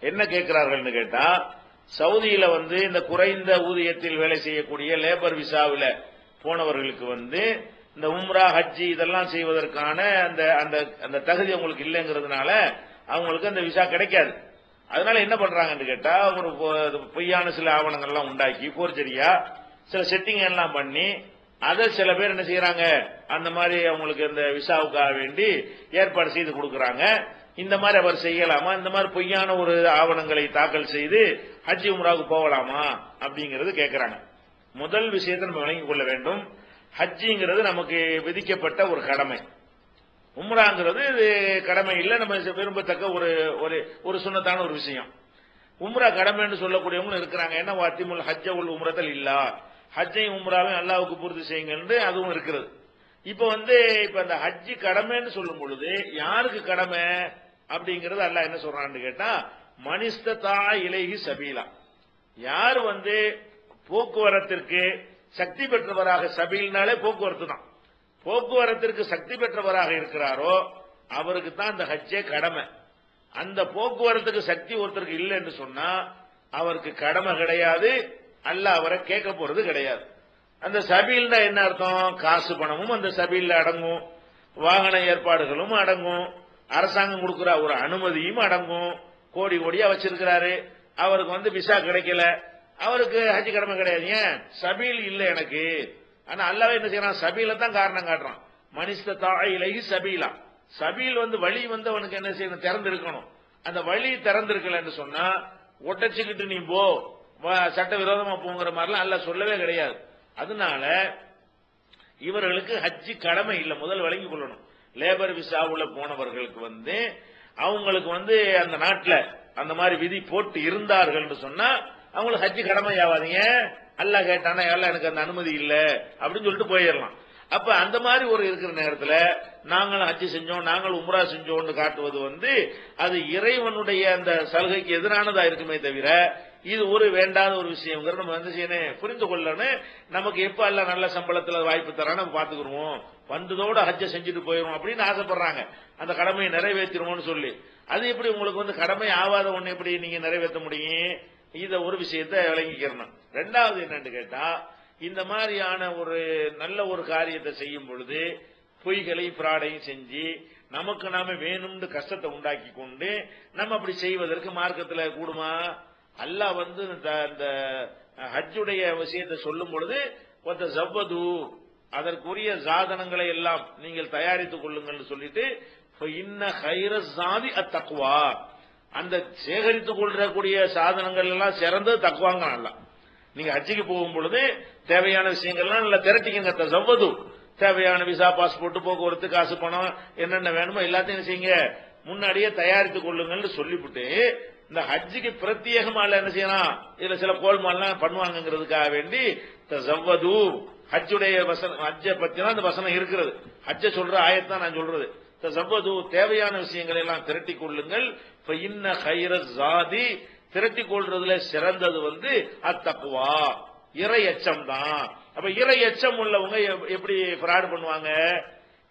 என்ன கேட்கிறார்கள் கேட்டா, சவுதியில இந்த குறைந்த ஊதியத்தில் வேலை செய்யக்கூடிய லேபர் விசாவில் போனவர்களுக்கு இந்த உம்ரா ஹஜ்ஜி இதெல்லாம் செய்வதற்கான அந்த அந்த அந்த தகுதி அவங்களுக்கு இல்லைங்கிறதுனால அவங்களுக்கு அந்த விசா கிடைக்காது. அதனால என்ன பண்றாங்கன்னு கேட்டா, ஒரு பொய்யான சில ஆவணங்கள்லாம் உண்டாக்கி போர்ஜரியா சில செட்டிங் எல்லாம் பண்ணி அதை சில பேர் என்ன செய்யறாங்க, அந்த மாதிரி அவங்களுக்கு இந்த விசாவுக்காக வேண்டி ஏற்பாடு செய்து கொடுக்கறாங்க. இந்த மாதிரி அவர் செய்யலாமா, இந்த மாதிரி பொய்யான ஒரு ஆவணங்களை தாக்கல் செய்து ஹஜ்ஜி உம்ராவுக்கு போகலாமா அப்படிங்கிறது கேட்கிறாங்க. முதல் விஷயத்தை நம்ம விளங்கிக் கொள்ள வேண்டும். ஹஜ்ஜிங்கிறது நமக்கு விதிக்கப்பட்ட ஒரு கடமை. உம்ராங்கிறது இது கடமை இல்லை, நம்ம விரும்பத்தக்க ஒரு ஒரு சுன்னத்தான ஒரு விஷயம். உம்ரா கடமைன்னு சொல்லக்கூடியவங்க இருக்கிறாங்க. என்ன வாத்திமுல் ஹஜ்ஜ உல் உம்ரத்தல் இல்லா, ஹஜ்ஜையும் உம்ராவையும் அல்லாஹ்வுக்கு பூர்த்தி செய்யுங்க அதுவும் இருக்கிறது. இப்ப இப்ப அந்த ஹஜ்ஜி கடமைன்னு சொல்லும் பொழுது யாருக்கு கடமை அப்படிங்கறது அல்லாஹ் என்ன சொல்றான்னு கேட்டா, மனிஸ்ததா இலைஹி சபீலா, யார் போக்குவரத்திற்கு சக்தி பெற்றவராக, சபீல்னாலே போக்குவரத்து தான், போக்குவரத்திற்கு சக்தி பெற்றவராக இருக்கிறாரோ அவருக்கு தான் அந்த ஹஜ்ஜே கடமை. அந்த போக்குவரத்துக்கு சக்தி ஒருத்தருக்கு இல்லை என்று சொன்னா அவருக்கு கடமை கிடையாது, அல்லாஹ் அவரை கேட்க போறது கிடையாது. அந்த சபீல்னா என்ன அர்த்தம், காசு பணமும் அந்த சபீல்ல அடங்கும், வாகன ஏற்பாடுகளும் அடங்கும், அரசாங்கம் கொடுக்கிற ஒரு அனுமதியும் அடங்கும். கோடி கோடியா வச்சிருக்கிறாரு, அவருக்கு விசா கிடைக்கல, அவருக்கு ஹஜ் கடமை கிடையாது. ஏன், சபீல் இல்லை எனக்கு. ஆனா அல்லாஹ் என்ன செய்யறான், சபீல தான் காரணம் காட்டுறான். மனிஸ்ததா இலைஹி சபீலா, சபீல் வழி அவனுக்கு என்ன செய்யணும், திறந்திருக்கணும். அந்த வழி திறந்திருக்கலன்னு சொன்னா ஒட்டச்சுக்கிட்டு நீ போ, சட்டவிரோதமா போங்கிற மாதிரிலாம் அல்லாஹ் சொல்லவே கிடையாது. அதனால இவர்களுக்கு ஹஜ்ஜி கடமை இல்லை. முதல் விளங்கி கொள்ளணும். லேபர் விசாவுல போனவர்களுக்கு அவங்களுக்கு அந்த நாட்டில் அந்த மாதிரி விதி போட்டு இருந்தார்கள் சொன்னா அவங்களுக்கு ஹஜ்ஜி கடமை ஆகாதீங்க. அல்லாஹ் கேட்டானா எல்லாம் எனக்கு அந்த அனுமதி இல்லை அப்படின்னு சொல்லிட்டு போயிடலாம். அப்ப அந்த மாதிரி ஒரு இருக்கிற நேரத்தில் நாங்கள் ஹஜ்ஜி செஞ்சோம், நாங்கள் உம்ரா செஞ்சோம்னு காட்டுவது அது இறைவனுடைய அந்த சலுகைக்கு எதிரானதா இருக்குமே தவிர இது ஒரு வேண்டாத ஒரு விஷயம். நம்ம செய்யணும், புரிந்து கொள்ளணும். நமக்கு எப்ப எல்லாம் நல்ல சம்பளத்துல வாய்ப்பு தரான்னு நம்ம பாத்துக்கிறோம், வந்ததோட ஹஜ்ஜ செஞ்சுட்டு போயிடும் அப்படின்னு ஆசைப்படுறாங்க, அந்த கடமையை நிறைவேற்றிடுவோம்னு சொல்லி. அது எப்படி உங்களுக்கு கடமை ஆகாத ஒண்ணு எப்படி நீங்க நிறைவேற்ற முடியும்? இத ஒரு விஷயத்தை விளங்கிக்கிறணும். ரெண்டாவது என்னன்னு கேட்டா, இந்த மாதிரியான ஒரு நல்ல ஒரு காரியத்தை செய்யும் பொழுது பொய்களை பிராடையும் செஞ்சு நமக்கு நாம வேணும்னு கஷ்டத்தை உண்டாக்கி கொண்டு நம்ம அப்படி செய்வதற்கு மார்க்கத்தில் கூடுமா? அல்லாஹ் இந்த ஹஜ்ஜுடைய விஷயத்தை சொல்லும் பொழுது ஜவ்வது, அதற்குரிய சாதனங்களை எல்லாம் நீங்கள் தயாரித்துக் கொள்ளுங்கள் சொல்லிட்டு இன்ன கைர சாதி அத்தக்குவா, அந்த சேகரித்துக் கொள்ளக்கூடிய சாதனங்கள் எல்லாம் சிறந்தது தக்குவாங்க. நல்லா நீங்க ஹஜ்ஜிக்கு போகும் பொழுது தேவையான விஷயங்கள்லாம் நல்லா திரட்டிக்கங்க. ஜவ்வது, தேவையான விசா, பாஸ்போர்ட், போக்குவரத்து, காசு, பணம் என்னென்ன வேணுமோ எல்லாத்தையும் செய்யுங்க, முன்னாடியே தயாரித்துக் கொள்ளுங்கள் சொல்லிவிட்டு இந்த ஹஜ்ஜிக்கு பிரத்யேகமா என்ன செய்யலாம், இதுல சில கோல்மாலாம் பண்ணுவாங்கிறதுக்காக வேண்டி தஸவ்வது, ஹஜ்ஜுடைய வசனம், ஹஜ்ஜை பத்தி தான் இந்த வசனம் இருக்கிறது. ஹஜ்ஜை சொல்ற ஆயத்தான் நான் சொல்றது. தஸவ்வது, தேவையான விஷயங்களை எல்லாம் திரட்டிக் கொள்ளுங்கள். இன்ன கைர ஜாதி, திரட்டிக் கொள்றதுல சிறந்தது அத்தக்வா, இறை எச்சம் தான். அப்ப இறை எச்சம் உள்ளவங்க எப்படி ஃப்ராட் பண்ணுவாங்க?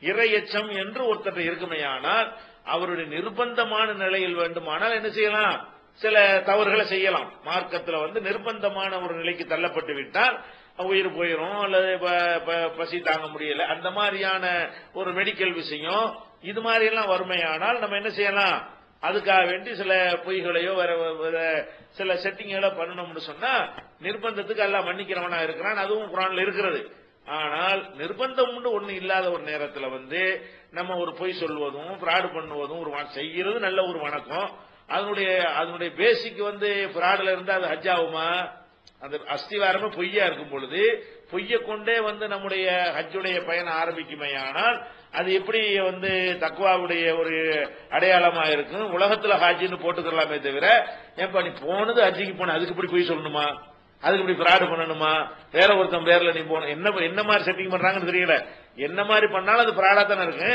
இறை எச்சம் என்று ஒருத்தர் இருக்குமையானால் அவருடைய நிர்பந்தமான நிலையில் வேண்டுமானால் என்ன செய்யலாம், சில தவறுகளை செய்யலாம். மார்க்கத்தில் நிர்பந்தமான ஒரு நிலைக்கு தள்ளப்பட்டு விட்டால் உயிர் போயிடும், அல்லது பசி தாங்க முடியல, அந்த மாதிரியான ஒரு மெடிக்கல் விஷயம் இது மாதிரி எல்லாம் வறுமையானால் நம்ம என்ன செய்யலாம், அதுக்காக வேண்டி சில பொய்களையோ வேற சில செட்டிங்களை பண்ணணும்னு சொன்னா நிர்பந்தத்துக்கு எல்லாம் மன்னிக்கிறவனா இருக்கிறான், அதுவும் குர்ஆன்ல இருக்கிறது. ஆனால் நிர்பந்தம் ஒண்ணு இல்லாத ஒரு நேரத்தில் நம்ம ஒரு பொய் சொல்வதும் ஃப்ராடு பண்ணுவதும் ஒரு செய்கிறது நல்ல ஒரு வணக்கம். அதனுடைய பேசிக் ஃப்ராடுல இருந்தா அது ஹஜ் ஆகுமா? அந்த அஸ்திவாரமே பொய்யா இருக்கும் பொழுது பொய்யை கொண்டே நம்முடைய ஹஜ்ஜுடைய பயணம் ஆரம்பிக்குமையானால் அது எப்படி தக்வாவுடைய ஒரு அடையாளமா இருக்கும்? உலகத்துல ஹஜ்ஜின்னு போட்டுக்கலாமே தவிர, ஏன்பா நீ போனது ஹஜ்ஜிக்கு போன அதுக்கு இப்படி பொய் சொல்லணுமா, அதுக்கு இப்படி ஃப்ராடு பண்ணணுமா, வேற ஒருத்தன் பேர்ல நீ போன என்ன மாதிரி செட்டிங் பண்றாங்கன்னு தெரியல. என்ன மாதிரி பண்ணாலும் அது ஃப்ராடா தானே இருக்கு,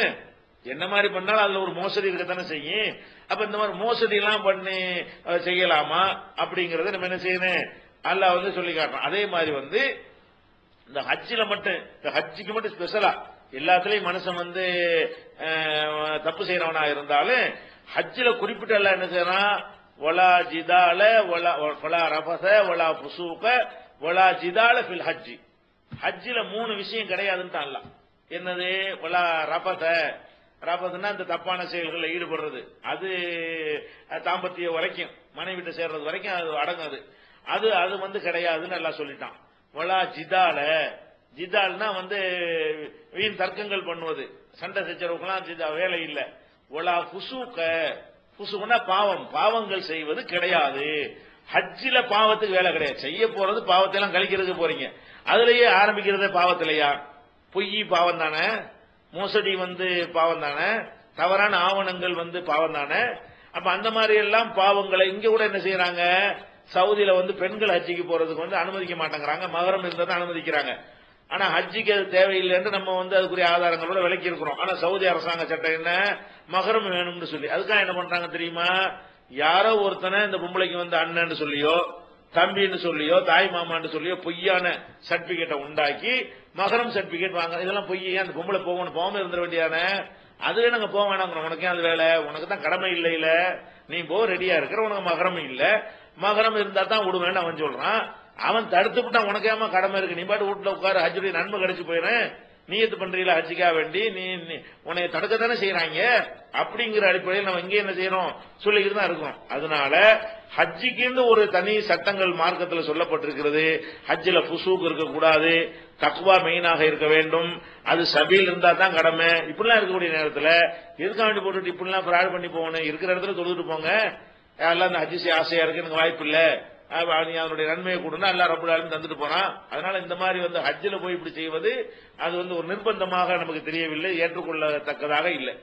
என்ன மாதிரி பண்ணாலும் அதுல ஒரு மோசடி இருக்கத்தானே செய்யும். அப்ப இந்த மாதிரி மோசடி எல்லாம் பண்ணி செய்யலாமா அப்படிங்கறத நம்ம என்ன செய்யணும், அல்லாஹ் சொல்லி காட்டுறோம். அதே மாதிரி இந்த ஹஜ்ஜில மட்டும், இந்த ஹஜ்ஜிக்கு மட்டும் ஸ்பெஷலா எல்லாத்துலயும் மனுஷன் தப்பு செய்யறவனா இருந்தாலும் ஹஜ்ஜில குறிப்பிட்ட எல்லாம் என்ன செய்யறான், வலா ஜிதால வலா ரஃபஸ வலா ஃபுசூக வலா ஜிதால ஃபில் ஹஜ்ஜி. ஹஜ்ஜில 3 விஷயம் கிடையாதுன்னு அல்லாஹ். என்னது? வலா ரஃபஸ, ரஃபஸ்னா இந்த தப்பான செயல்களில் ஈடுபடுறது, அது தாம்பத்திய வரைக்கும் மனைவிட்ட சேர்றது வரைக்கும் அது அடங்காது. அது அது வந்து கிடையாதுன்னு எல்லாம் சொல்லிட்டான். வலா ஜிதால, ஜிதால்னா வந்து வீண் தர்க்கங்கள் பண்ணுவது, சண்டை சச்சரவுக்கெல்லாம் வேலை இல்லை. வலா ஃபுசூக, ஃபுசூக்னா பாவம், பாவங்கள் செய்வது கிடையாது. ஹஜ்ஜில பாவத்துக்கு வேலை கிடையாது. செய்ய போறது பாவத்தை எல்லாம் கழிக்கிறதுக்கு போறீங்க, அதுலயே ஆரம்பிக்கிறதே பாவத்திலையா? பொய் பாவம் தானே, மோசடி வந்து பாவம் தானே, தவறான ஆவணங்கள் வந்து பாவம் தானே. அப்ப அந்த மாதிரி எல்லாம் பாவங்களை இங்க கூட என்ன செய்யறாங்க, சவுதியில வந்து பெண்கள் ஹஜ்ஜிக்கு போறதுக்கு வந்து அனுமதிக்க மாட்டேங்கிறாங்க, மகரம் இருந்தா அனுமதிக்கிறாங்க. ஆனா ஹஜ்ஜிக்கு அது தேவையில்லைன்னு நம்ம வந்து அதுக்குரிய ஆதாரங்களோட விளக்கி இருக்கிறோம். ஆனா சவுதி அரசாங்க சட்டம் என்ன, மகரம் வேணும்னு சொல்லி அதுக்காக என்ன பண்றாங்க தெரியுமா? யாரோ ஒருத்தனை இந்த பொம்பளைக்கு வந்து அண்ணன்னு சொல்லியோ தம்பின்னு சொல்லியோ தாய் மாமான்னு சொல்லியோ பொய்யான சர்டிபிகேட்டை உண்டாக்கி மகரம் சர்டிபிகேட் வாங்க. இதெல்லாம் பொய். அந்த பொம்பளை போகணும், போகாம இருந்துட வேண்டியதான. அதுல நாங்க போக வேணாங்கிறோம். உனக்கே அது வேலை, உனக்கு தான் கடமை இல்லை இல்ல, நீ போ ரெடியா இருக்கிற, உனக்கு மகரம் இல்ல, மகரம் இருந்தா தான் விடுவேன்னு அவன் சொல்றான். அவன் தடுத்து விட்டான், உனக்கேமா கடமை இருக்கு, நீ பாட்டு வீட்டுல உட்காரு, ஹஜ்ஜுடைய நன்மை கிடைச்சு போயிடும், நீயத்து பண்றீங்களா ஹஜ்ஜிக்கா வேண்டி, நீ உன்னை தடுக்க தானே செய்யறாங்க. அப்படிங்கிற அடிப்படையில் நம்ம இங்கே என்ன செய்யறோம், சொல்லிக்கிட்டு தான் இருக்கோம். அதனால ஹஜ்ஜிக்கு ஒரு தனி சட்டங்கள் மார்க்கத்தில் சொல்லப்பட்டிருக்கிறது. ஹஜ்ஜில ஃபுசூக் இருக்கக்கூடாது, தக்வா மெயினாக இருக்க வேண்டும், அது சபீல் இருந்தா தான் கடமை. இப்படிலாம் இருக்கக்கூடிய நேரத்தில் எதுக்காக வேண்டி போட்டுட்டு இப்படிலாம் ஃப்ராட் பண்ணி போகணும்? இருக்கிற இடத்துல தொழுதுட்டு போங்க. எல்லாம் இந்த ஹஜ்ஜி ஆசையா இருக்கு, எனக்கு வாய்ப்பு இல்லை, அதனுடைய நன்மையை கொடுனா எல்லாம் ரப்பல் ஆலமீன் தந்துட்டு போறான். அதனால இந்த மாதிரி வந்து ஹஜ்ஜில போய் இப்படி செய்வது அது வந்து ஒரு நிர்பந்தமாக நமக்கு தெரியவில்லை, ஏற்றுக்கொள்ளத்தக்கதாக இல்லை.